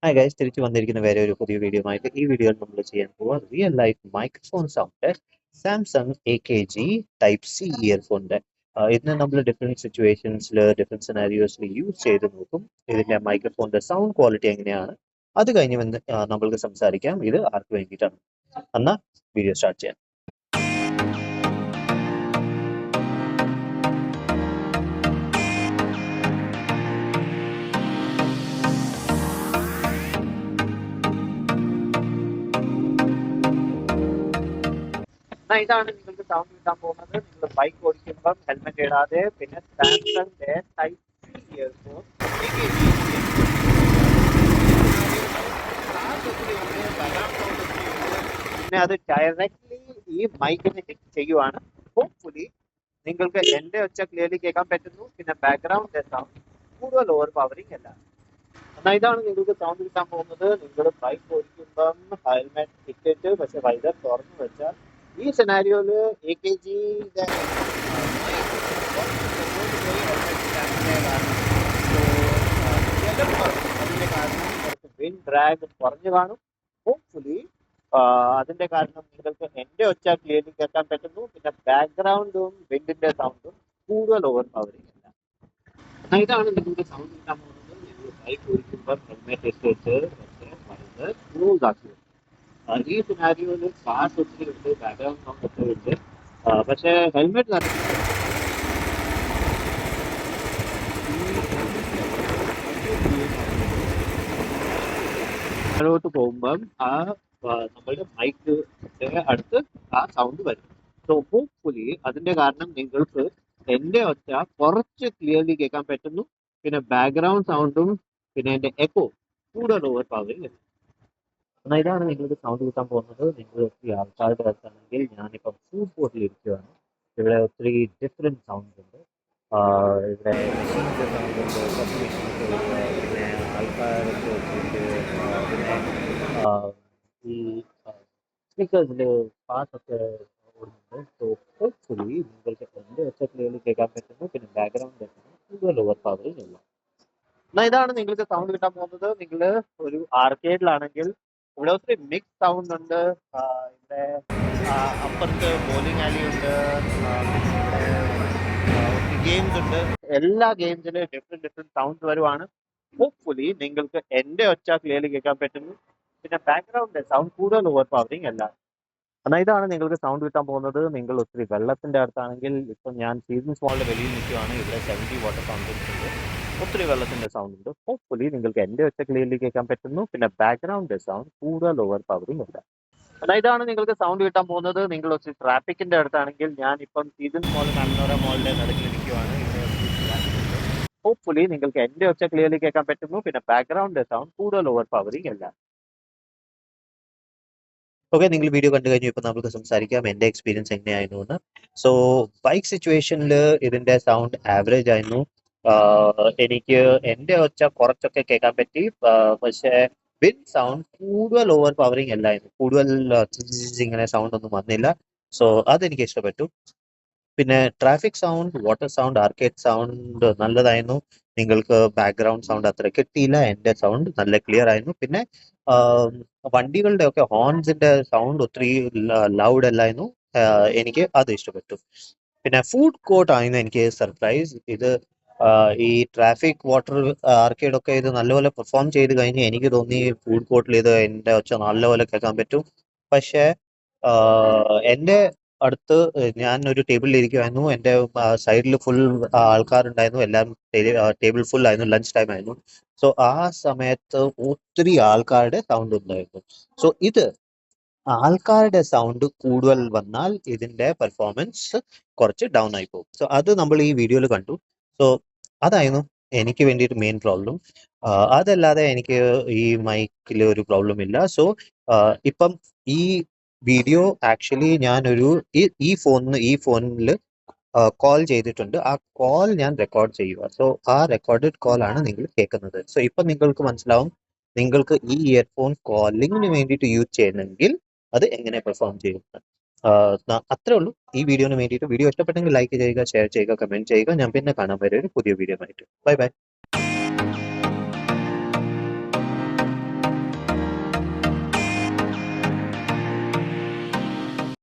Hi guys, തിരിച്ചു വന്നിരിക്കുന്ന വേറെ ഒരു പുതിയ വീഡിയോ ആയിട്ട്. ഈ വീഡിയോയിൽ നമ്മൾ ചെയ്യാൻ പോവുക real life microphone sound Samsung AKG type C ഇയർഫോണിന്റെ. ഇതിനെ നമ്മൾ ഡിഫറെന്റ് സിറ്റുവേഷൻസിൽ ഡിഫറെന്റ് സിനാരിയോസിൽ യൂസ് ചെയ്ത് നോക്കും. ഇതിന്റെ മൈക്രോഫോണിന്റെ സൗണ്ട് ക്വാളിറ്റി എങ്ങനെയാണ്, അത് കഴിഞ്ഞ് വന്ന് നമ്മൾക്ക് സംസാരിക്കാം ഇത് ആർക്ക് വേണ്ടിയിട്ടാണ്. എന്നാ വീഡിയോ സ്റ്റാർട്ട് ചെയ്യാം. ഇതാണ് നിങ്ങൾക്ക് സൗണ്ട് കിട്ടാൻ പോകുന്നത്. നിങ്ങൾ ബൈക്ക് ഓടിക്കുമ്പം ഹെൽമെറ്റ് ഇടാതെ പിന്നെ സാംസങ്ങിന്റെ ടൈപ്പ് സി ഇയർഫോൺ പിന്നെ അത് ഡയറക്ട്ലി ഈ മൈക്കിന് ഹിറ്റ് ചെയ്യുവാണ്. ഹോപ്പ്ഫുള്ളി നിങ്ങൾക്ക് എന്റെ ഒച്ച ക്ലിയർലി കേൾക്കാൻ പറ്റുന്നു. പിന്നെ ബാക്ക്ഗ്രൗണ്ട് സൗണ്ട് കൂടുതൽ ഓവർ പവറിങ് അല്ല. എന്നാൽ ഇതാണ് നിങ്ങൾക്ക് സൗണ്ട് കിട്ടാൻ പോകുന്നത്. നിങ്ങൾ ബൈക്ക് ഓടിക്കുമ്പം ഹെൽമെറ്റ് ഇട്ടിട്ട് പക്ഷെ വൈദർ തുറന്നു വെച്ചാൽ ഈ സെനാരിയോയില് AKG വിൻഡ് ഡ്രാഗ് കുറഞ്ഞു കാണും. ഹോപ്പ്ഫുള്ളി അതിന്റെ കാരണം നിങ്ങൾക്ക് എന്റെ ഒച്ച ക്ലിയർലി കേൾക്കാൻ പറ്റുന്നു. പിന്നെ ബാക്ക്ഗ്രൗണ്ടും വിൻഡിന്റെ സൗണ്ടും കൂടുതൽ ഓവർ പവറിങ് അല്ല. എന്നാൽ ഇതാണ് നിങ്ങൾക്ക് സൗണ്ട് കിട്ടാൻ പോകുന്നത്. നിങ്ങൾ ബൈക്ക് ഓടിക്കുമ്പോൾ ഹെൽമെറ്റ് ഇട്ടിട്ട് പക്ഷേ വളരെ സ്മൂത്ത് ആക്കുക. ഈ സിനാരിയോയില് ബാസ് ഒത്തിരി ഉണ്ട്, ബാക്ക്ഗ്രൗണ്ട് സൗണ്ട് ഒത്തിരി ഉണ്ട്. പക്ഷേ ഹെൽമെറ്റ് ോട്ട് പോകുമ്പം നമ്മളുടെ മൈക്ക് അടുത്ത് ആ സൗണ്ട് വരും. സോ ഹോപ്പ്ഫുള്ളി അതിന്റെ കാരണം നിങ്ങൾക്ക് എന്റെ ഒച്ച കുറച്ച് ക്ലിയർലി കേൾക്കാൻ പറ്റുന്നു. പിന്നെ ബാക്ക്ഗ്രൗണ്ട് സൗണ്ടും പിന്നെ എന്റെ എക്കോ കൂടുതൽ ഓവർ പവറിങ്. എന്നാൽ ഇതാണ് നിങ്ങൾക്ക് സൗണ്ട് കിട്ടാൻ പോകുന്നത്. നിങ്ങൾ ഒത്തിരി ആൾക്കാരുടെ അടുത്താണെങ്കിൽ ഞാനിപ്പം ഫുഡ് കോർട്ടിൽ ഇരിക്കുകയാണ്. ഇവിടെ ഒത്തിരി ഡിഫറെൻറ്റ് സൗണ്ട്സ് ഉണ്ട്. ഇവിടെ മെഷീൻസ് സൗണ്ട് ഉണ്ട്, കുറച്ച് മെഷീൻസ് ഉണ്ട്, പിന്നെ ആൾക്കാരൊക്കെ വെച്ചിട്ട് പിന്നെ ഈ സ്പീക്കേഴ്സിൽ പാട്ടൊക്കെ ഓടുന്നുണ്ട്. സോ ഹോപ്പ്ഫുള്ളി നിങ്ങൾക്ക് എൻ്റെ ഒച്ച ക്ലിയർലി കേൾക്കാൻ പറ്റുന്നു. പിന്നെ ബാക്ക്ഗ്രൗണ്ട് കൂടുതൽ ഓവർ പവറിങ് ഇല്ല. എന്നാൽ ഇതാണ് നിങ്ങൾക്ക് സൗണ്ട് കിട്ടാൻ പോകുന്നത്. നിങ്ങൾ ഒരു ആർക്കേഡിലാണെങ്കിൽ ഇവിടെ ഒത്തിരി മിക്സ് സൗണ്ട് ഉണ്ട്. ഇവിടെ അപ്പുറത്ത് ബോളിംഗ് ആലി ഉണ്ട്. പിന്നെ ഇവിടെ ഒത്തിരി ഗെയിംസ് ഉണ്ട്. എല്ലാ ഗെയിംസിലും ഡിഫറെന്റ് സൗണ്ട് വരുവാണ്. ഹോപ്പ്ഫുള്ളി നിങ്ങൾക്ക് എൻ്റെ ഒച്ച ക്ലിയർലി കേൾക്കാൻ പറ്റുന്നു. പിന്നെ ബാക്ക്ഗ്രൗണ്ട് സൗണ്ട് കൂടുതൽ ഓവർ പവറിങ് അല്ല. എന്നാൽ ഇതാണ് നിങ്ങൾക്ക് സൗണ്ട് കിട്ടാൻ പോകുന്നത്. നിങ്ങൾ ഒത്തിരി വെള്ളത്തിന്റെ അടുത്താണെങ്കിൽ ഇപ്പം ഞാൻ സീസൺസ് മോളിൽ വെളിയിൽ നിൽക്കുകയാണ്. ഇവിടെ 70 വാട്ടർ ഫൗണ്ടൻസ് ഉണ്ട്, ഒത്തിരി വെള്ളത്തിന്റെ സൗണ്ട് ഉണ്ട്. ഹോപ്പ്ഫുള്ളി നിങ്ങൾക്ക് എന്റെ ഒച്ച ക്ലിയർലി കേൾക്കാൻ പറ്റുന്നു. പിന്നെ ബാക്ക്ഗ്രൗണ്ട് സൗണ്ട് കൂടുതൽ ഓവർ പവറിങ് ഉണ്ട്. എന്നാൽ ഇതാണ് നിങ്ങൾക്ക് സൗണ്ട് കിട്ടാൻ പോകുന്നത്. നിങ്ങൾ ഒത്തിരി ട്രാഫിക്കിന്റെ അടുത്താണെങ്കിൽ ഞാൻ ഇപ്പം സീസൺസ് മോൾ കണ്ണൂര മോളിന്റെ നടുക്കിൽ നിൽക്കുകയാണ്. ഇവിടെ ഒത്തിരി ട്രാഫിക് ഉണ്ട്. ഹോപ്പ്ഫുള്ളി നിങ്ങൾക്ക് എന്റെ ഒച്ച ക്ലിയർലി കേൾക്കാൻ പറ്റുന്നു. പിന്നെ ബാക്ക്ഗ്രൗണ്ട് സൗണ്ട് കൂടുതൽ ഓവർ പവറിങ് അല്ല. ഓക്കെ, നിങ്ങൾ വീഡിയോ കണ്ടു കഴിഞ്ഞു. ഇപ്പൊ നമുക്ക് സംസാരിക്കാം എന്റെ എക്സ്പീരിയൻസ് എങ്ങനെയായിരുന്നു എന്ന്. സോ ബൈക്ക് സിറ്റുവേഷനിൽ ഇതിന്റെ സൗണ്ട് ആവറേജ് ആയിരുന്നു. എനിക്ക് എന്റെ ഒച്ച കുറച്ചൊക്കെ കേൾക്കാൻ പറ്റി. പക്ഷേ വിൻഡ് സൗണ്ട് കൂടുതൽ ഓവർ പവറിങ് അല്ലായിരുന്നു. കൂടുതൽ ഇങ്ങനെ സൗണ്ട് ഒന്നും വന്നില്ല. സോ അതെനിക്ക് ഇഷ്ടപ്പെട്ടു. പിന്നെ traffic sound, water sound, arcade sound നല്ലതായിരുന്നു. നിങ്ങൾക്ക് ബാക്ക്ഗ്രൗണ്ട് സൗണ്ട് അത്ര കിട്ടിയില്ല. എന്റെ സൗണ്ട് നല്ല ക്ലിയർ ആയിരുന്നു. പിന്നെ വണ്ടികളുടെ ഒക്കെ ഹോൺസിന്റെ സൗണ്ട് ഒത്തിരി ലൗഡ് അല്ലായിരുന്നു. എനിക്ക് അത് ഇഷ്ടപ്പെട്ടു. പിന്നെ ഫുഡ് കോർട്ട് ആയിരുന്നു എനിക്ക് സർപ്രൈസ്. ഇത് ഈ ട്രാഫിക്, വാട്ടർ, ആർക്കേഡ് ഒക്കെ ഇത് നല്ലപോലെ പെർഫോം ചെയ്ത് കഴിഞ്ഞ് എനിക്ക് തോന്നി ഫുഡ് കോർട്ടിൽ ഇത് എന്റെ ഒച്ച നല്ലപോലെ കേൾക്കാൻ പറ്റും. പക്ഷേ എന്റെ അടുത്ത് ഞാൻ ഒരു ടേബിളിൽ ഇരിക്കുമായിരുന്നു. എൻ്റെ സൈഡിൽ ഫുൾ ആൾക്കാരുണ്ടായിരുന്നു. എല്ലാം ടേബിൾ ഫുൾ ആയിരുന്നു. ലഞ്ച് ടൈം ആയിരുന്നു. സോ ആ സമയത്ത് ഒത്തിരി ആൾക്കാരുടെ സൗണ്ട് ഉണ്ടായിരുന്നു. സോ ഇത് ആൾക്കാരുടെ സൗണ്ട് കൂടുതൽ വന്നാൽ ഇതിന്റെ പെർഫോമൻസ് കുറച്ച് ഡൗൺ ആയി പോകും. സോ അത് നമ്മൾ ഈ വീഡിയോയിൽ കണ്ടു. സോ അതായിരുന്നു എനിക്ക് വേണ്ടിയിട്ട് മെയിൻ പ്രോബ്ലം. അതല്ലാതെ എനിക്ക് ഈ മൈക്കിൽ ഒരു പ്രോബ്ലം ഇല്ല. സോ ഇപ്പം ഈ വീഡിയോ ആക്ച്വലി ഞാനൊരു ഈ ഫോണിൽ കോൾ ചെയ്തിട്ടുണ്ട്. ആ കോൾ ഞാൻ റെക്കോർഡ് ചെയ്യുക. സോ ആ റെക്കോർഡഡ് കോൾ ആണ് നിങ്ങൾ കേൾക്കുന്നത്. സോ ഇപ്പൊ നിങ്ങൾക്ക് മനസ്സിലാവും നിങ്ങൾക്ക് ഈ ഇയർഫോൺ കോളിങ്ങിന് വേണ്ടിയിട്ട് യൂസ് ചെയ്യണമെങ്കിൽ അത് എങ്ങനെ പെർഫോം ചെയ്യുന്നത്. അത്രേ ഉള്ളൂ ഈ വീഡിയോന് വേണ്ടിയിട്ട്. വീഡിയോ ഇഷ്ടപ്പെട്ടെങ്കിൽ ലൈക്ക് ചെയ്യുക, ഷെയർ ചെയ്യുക, കമന്റ് ചെയ്യുക. ഞാൻ പിന്നെ കാണാൻ വരെ ഒരു പുതിയ വീഡിയോ ആയിട്ട്. Bye bye.